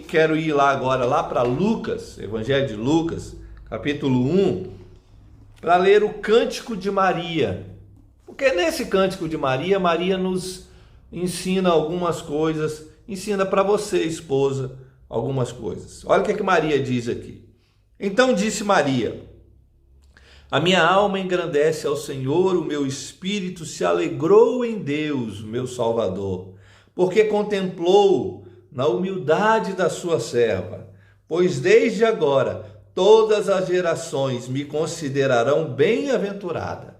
Quero ir lá agora, lá para Lucas, Evangelho de Lucas, capítulo 1, para ler o Cântico de Maria. Porque nesse Cântico de Maria, Maria nos ensina algumas coisas, ensina para você, esposa, algumas coisas. Olha o que Maria diz aqui. Então disse Maria: a minha alma engrandece ao Senhor, o meu espírito se alegrou em Deus, meu Salvador, porque contemplou na humildade da sua serva, pois desde agora todas as gerações me considerarão bem-aventurada,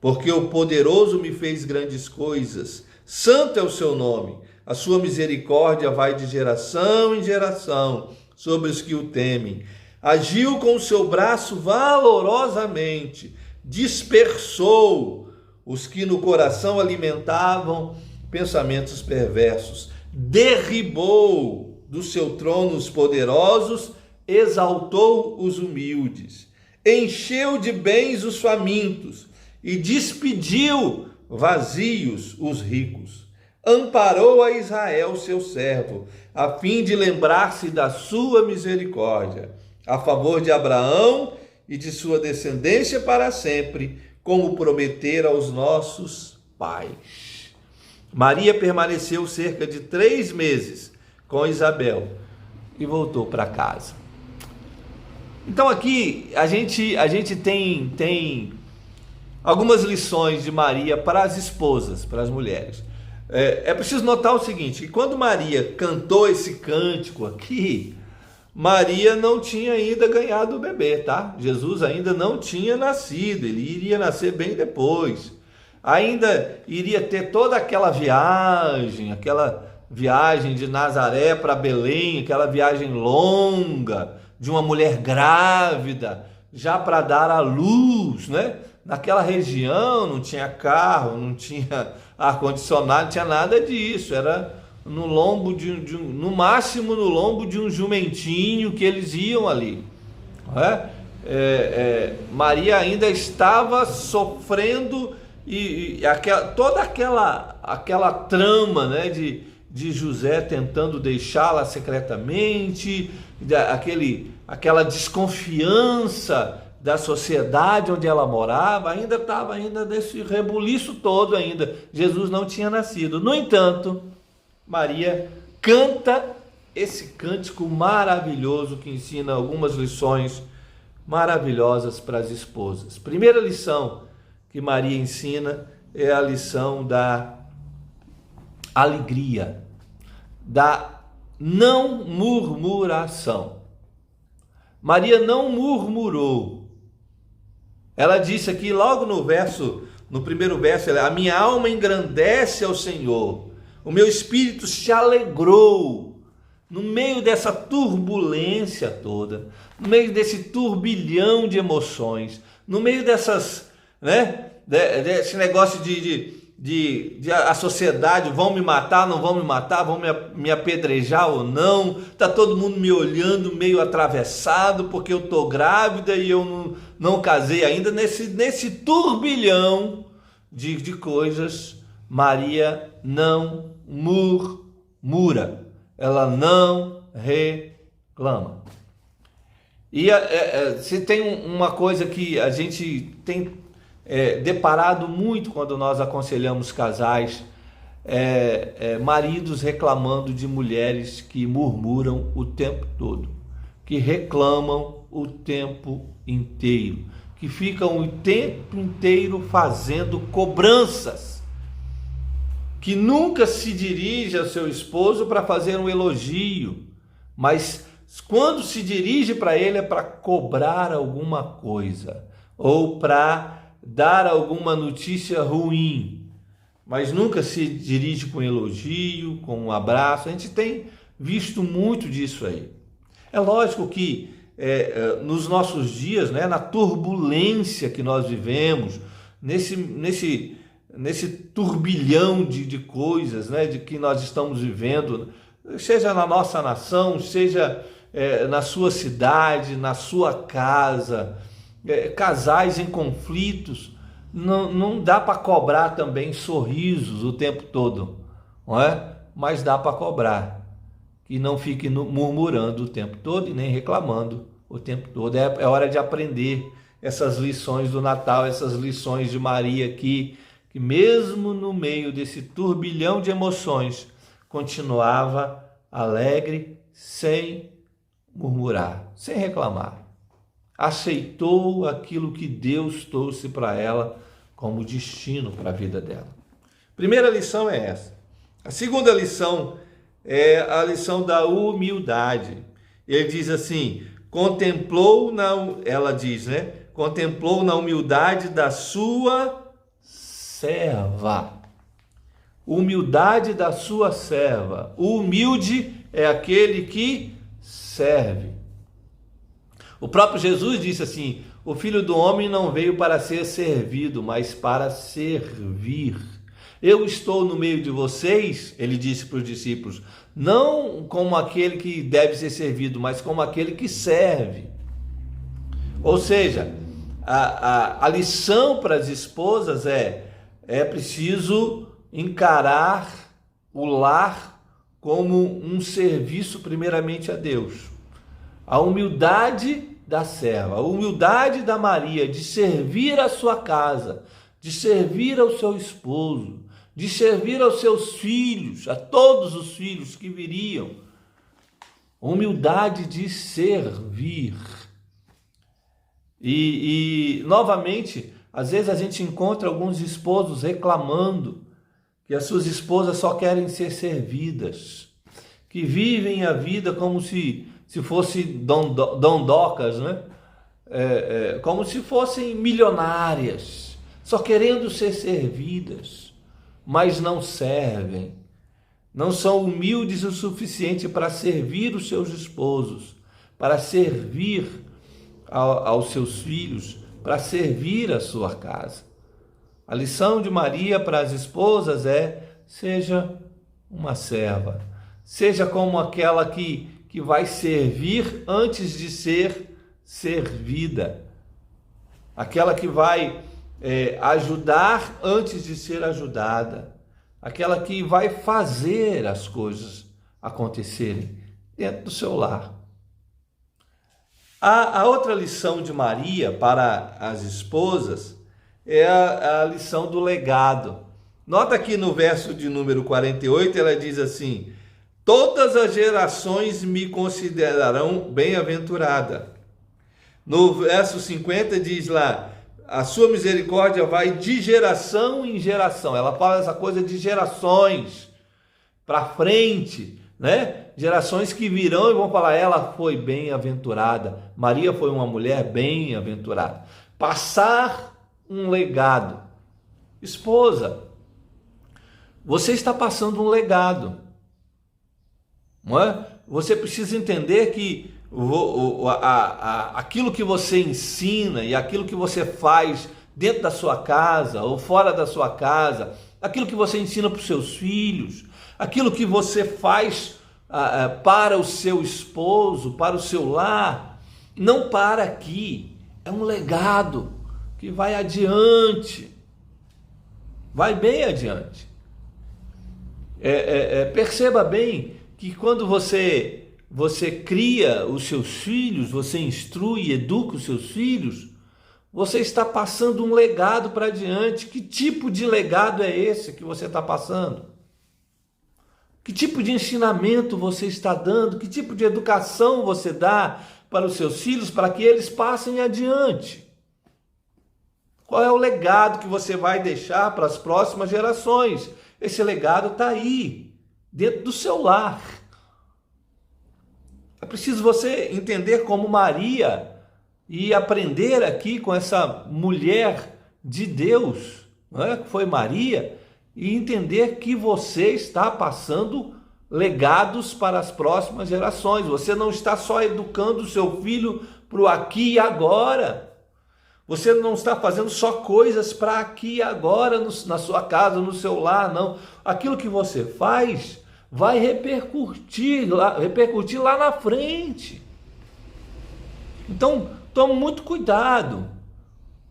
porque o poderoso me fez grandes coisas, santo é o seu nome, a sua misericórdia vai de geração em geração sobre os que o temem. Agiu com o seu braço valorosamente, dispersou os que no coração alimentavam pensamentos perversos, derribou do seu trono os poderosos, exaltou os humildes, encheu de bens os famintos e despediu vazios os ricos. Amparou a Israel, seu servo, a fim de lembrar-se da sua misericórdia, a favor de Abraão e de sua descendência para sempre, como prometera aos nossos pais. Maria permaneceu cerca de 3 meses com Isabel e voltou para casa. Então aqui a gente tem algumas lições de Maria para as esposas, para as mulheres. É preciso notar o seguinte, que quando Maria cantou esse cântico aqui, Maria não tinha ainda ganhado o bebê, tá? Jesus ainda não tinha nascido, ele iria nascer bem depois. Ainda iria ter toda aquela viagem de Nazaré para Belém, aquela viagem longa de uma mulher grávida, já para dar à luz, né? Naquela região não tinha carro, não tinha ar-condicionado, não tinha nada disso, era no lombo no máximo no lombo de um jumentinho que eles iam ali. Não é? Maria ainda estava sofrendo toda aquela trama, né, de José tentando deixá-la secretamente, aquela desconfiança da sociedade onde ela morava, ainda estava nesse rebuliço todo ainda. Jesus não tinha nascido. No entanto, Maria canta esse cântico maravilhoso que ensina algumas lições maravilhosas para as esposas. Primeira lição que Maria ensina é a lição da alegria, da não murmuração. Maria não murmurou. Ela disse aqui logo no primeiro verso, a minha alma engrandece ao Senhor, o meu espírito se alegrou. No meio dessa turbulência toda, no meio desse turbilhão de emoções, no meio dessas, né, desse negócio de a sociedade, vão me matar, não vão me matar, vão me apedrejar ou não, está todo mundo me olhando meio atravessado porque eu estou grávida e eu não casei ainda, nesse turbilhão de coisas, Maria não murmura, ela não reclama. E se tem uma coisa que a gente tem deparado muito quando nós aconselhamos casais, maridos reclamando de mulheres que murmuram o tempo todo, que reclamam o tempo inteiro, que ficam o tempo inteiro fazendo cobranças, que nunca se dirige ao seu esposo para fazer um elogio, mas quando se dirige para ele é para cobrar alguma coisa ou para dar alguma notícia ruim, mas nunca se dirige com elogio, com um abraço. A gente tem visto muito disso aí. É lógico que nos nossos dias, né, na turbulência que nós vivemos, nesse turbilhão de coisas, né, de que nós estamos vivendo, seja na nossa nação, seja na sua cidade, na sua casa, casais em conflitos, não dá para cobrar também sorrisos o tempo todo, não é? Mas dá para cobrar que não fique murmurando o tempo todo e nem reclamando o tempo todo. É hora de aprender essas lições do Natal, essas lições de Maria aqui, que mesmo no meio desse turbilhão de emoções, continuava alegre, sem murmurar, sem reclamar. Aceitou aquilo que Deus trouxe para ela como destino para a vida dela. Primeira lição é essa. A segunda lição é a lição da humildade. Ele diz assim, ela diz, né? Contemplou na humildade da sua serva. Humildade da sua serva. O humilde é aquele que serve. O próprio Jesus disse assim, o Filho do Homem não veio para ser servido, mas para servir. Eu estou no meio de vocês, ele disse para os discípulos, não como aquele que deve ser servido, mas como aquele que serve. Ou seja, a lição para as esposas é preciso encarar o lar como um serviço primeiramente a Deus. A humildade da serva, a humildade da Maria de servir a sua casa, de servir ao seu esposo, de servir aos seus filhos, a todos os filhos que viriam. Humildade de servir. E novamente, às vezes a gente encontra alguns esposos reclamando que as suas esposas só querem ser servidas, que vivem a vida como se fossem dondocas, né? Como se fossem milionárias, só querendo ser servidas, mas não servem, não são humildes o suficiente para servir os seus esposos, para servir aos seus filhos, para servir a sua casa. A lição de Maria para as esposas seja uma serva, seja como aquela que vai servir antes de ser servida, aquela que vai ajudar antes de ser ajudada, aquela que vai fazer as coisas acontecerem dentro do seu lar. A outra lição de Maria para as esposas é a lição do legado. Nota aqui no verso de número 48, ela diz assim, todas as gerações me considerarão bem-aventurada. No verso 50 diz lá, a sua misericórdia vai de geração em geração. Ela fala essa coisa de gerações para frente, né? Gerações que virão e vão falar, ela foi bem-aventurada. Maria foi uma mulher bem-aventurada. Passar um legado. Esposa, você está passando um legado. Não é? Você precisa entender que aquilo que você ensina e aquilo que você faz dentro da sua casa ou fora da sua casa, aquilo que você ensina para os seus filhos, aquilo que você faz para o seu esposo, para o seu lar, não para aqui. É um legado que vai adiante, vai bem adiante. Perceba bem que quando você cria os seus filhos, você instrui e educa os seus filhos, você está passando um legado para adiante. Que tipo de legado é esse que você está passando? Que tipo de ensinamento você está dando? Que tipo de educação você dá para os seus filhos para que eles passem adiante? Qual é o legado que você vai deixar para as próximas gerações? Esse legado está aí, dentro do seu lar. É preciso você entender como Maria e aprender aqui com essa mulher de Deus, não é? Que foi Maria, e entender que você está passando legados para as próximas gerações. Você não está só educando o seu filho para o aqui e agora. Você não está fazendo só coisas para aqui e agora na sua casa, no seu lar, não. Aquilo que você faz vai repercutir lá na frente. Então, tome muito cuidado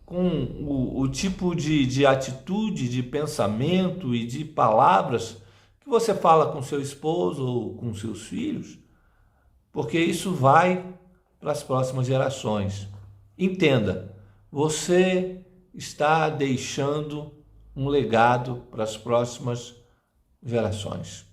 com o tipo de atitude, de pensamento e de palavras que você fala com seu esposo ou com seus filhos, porque isso vai para as próximas gerações. Entenda, você está deixando um legado para as próximas gerações.